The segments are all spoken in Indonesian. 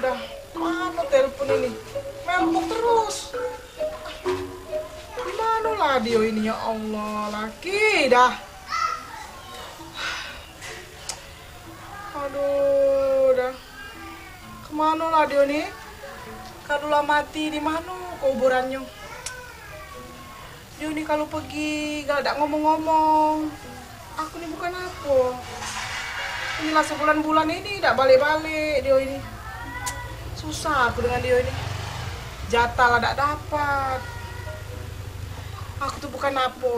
dah. Mana telepon ini? Melpok terus. Gimana lah dia ini, ya Allah, laki dah. Aduh, dah. Kemana lah dia nih? Kalau mati di mana kuburannya? Dia ini kalau pergi gak ada ngomong-ngomong. Aku ini bukan apa. Inilah sebulan-bulan ini tidak balik-balik dia ini. Susah aku dengan dia ini. Jatah lah tidak dapat. Aku tuh bukan apa.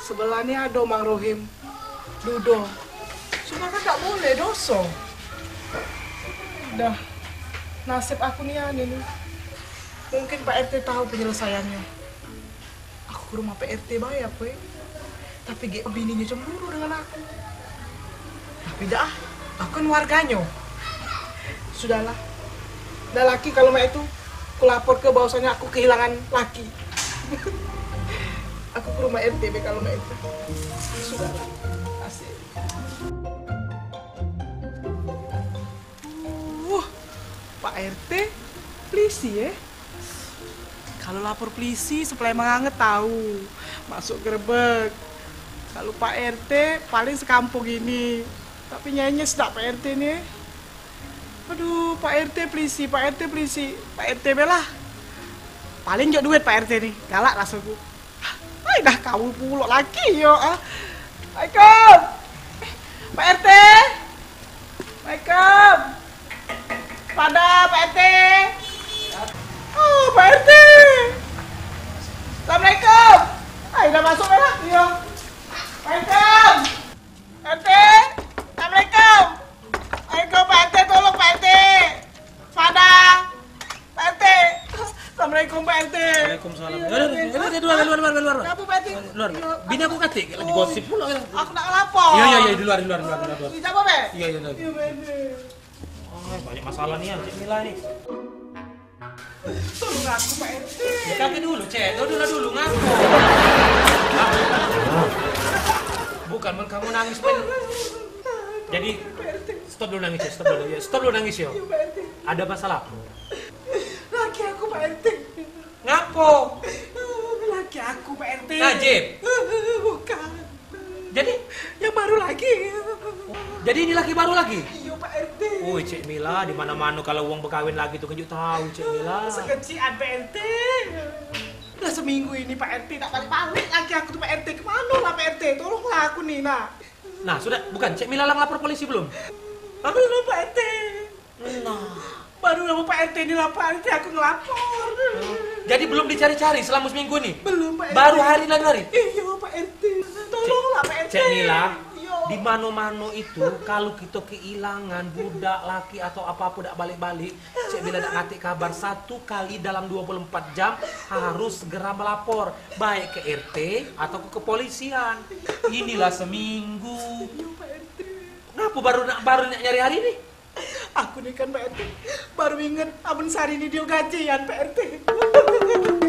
Sebelahnya ada Mang Rohim, Dudo. Cuma kan tak boleh dosa. Dah, nasib aku nih nih. Mungkin Pak RT tahu penyelesaiannya. Aku ke rumah Pak RT bayar, tapi bininya cemburu dengan aku. Tapi dah, aku kan warganya. Sudahlah. Dah laki kalau mak itu, aku lapor ke bahwasanya aku kehilangan laki. Aku ke rumah RT kalau mak itu. Sudahlah. Asik. Pak RT, polisi ya? Kalau lapor polisi, supaya menganget tahu. Masuk gerbek. Kalau Pak RT, paling sekampung ini. Tapi nyanyi sedap Pak RT nih. Aduh, Pak RT polisi, Pak RT polisi. Pak RT belah. Paling jauh duit Pak RT nih. Galak rasaku. Ay, dah kau pulok lagi yo. Assalamualaikum. Pak RT. Assalamualaikum. Pada Pak RT. Oh, Pak RT. Assalamualaikum. Ay, dah masuk dah. Iya. Assalamualaikum. RT. Assalamualaikum. Assalamualaikum Pak RT, tolong Pak RT. Pada Pak RT. Assalamualaikum Pak RT. Waalaikumsalam. Luar. Kenapa Pak RT? Luar. Bini aku katik, lagi gosip pula. Aku nak ngelapor. Iya, di luar. Siapa, Pak? Iya. Iya, Pak RT. Banyak masalah nih, Cik Mila nih. Tolong aku Pak RT. Ya kaki dulu, Cek. Dulu ngaku. Bukan, kamu nangis, Ben. Jadi, stop dulu nangis ya. Stop dulu nangis ya. Ada masalah apa? Laki aku Pak RT. Ngapo? Laki aku Pak RT. Najib. Bukan. Jadi? Yang baru lagi. Jadi ini laki baru lagi? Iya Pak RT. Woi Cik Mila, di mana-mana kalau uang berkawin lagi tuh kejuk tahu Cik Mila. Sekecian Pak RT. Udah seminggu ini Pak RT tak balik-balik lagi aku tuh Pak RT. Kemana lah Pak RT? Tolonglah aku nih Nah sudah, bukan Cik Mila lapor polisi belum? Belum Pak RT. Nah. Baru nama Pak RT ini lapor RT aku ngelapor. Jadi belum dicari-cari selama seminggu nih? Belum Pak RT. Baru hari lain hari? Iya Pak RT. Tolonglah Pak RT. Cik Mila, di mano-mano itu kalau kita kehilangan budak laki atau apapun tidak balik-balik, Cik Mila nak ngasih kabar 1 kali dalam 24 jam harus segera melapor baik ke RT atau ke kepolisian. Inilah seminggu. Iya Pak RT. Kenapa baru nak nyari hari ini? Aku nih kan Pak RT baru inget Abang Sari ini dia gajian Pak RT.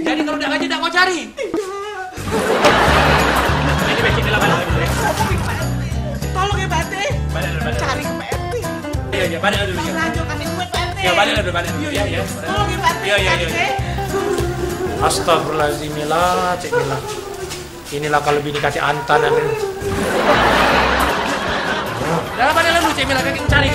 Jadi kalau udah gaji tak mau cari? Iya. Ini Cik Mila balik. Tolong ya Pak RT. Balik. Cari ke Pak RT. Iya, balik dulu ya. Lanjut kasih duit Pak RT. Ya, balik dulu ya. Tolong ya Pak RT. Iya. Astagfirullahaladzim, Mila, Cik Mila. Inilah kalau bini kasih antan. Dalam balik dulu Cik Mila, kaki cari.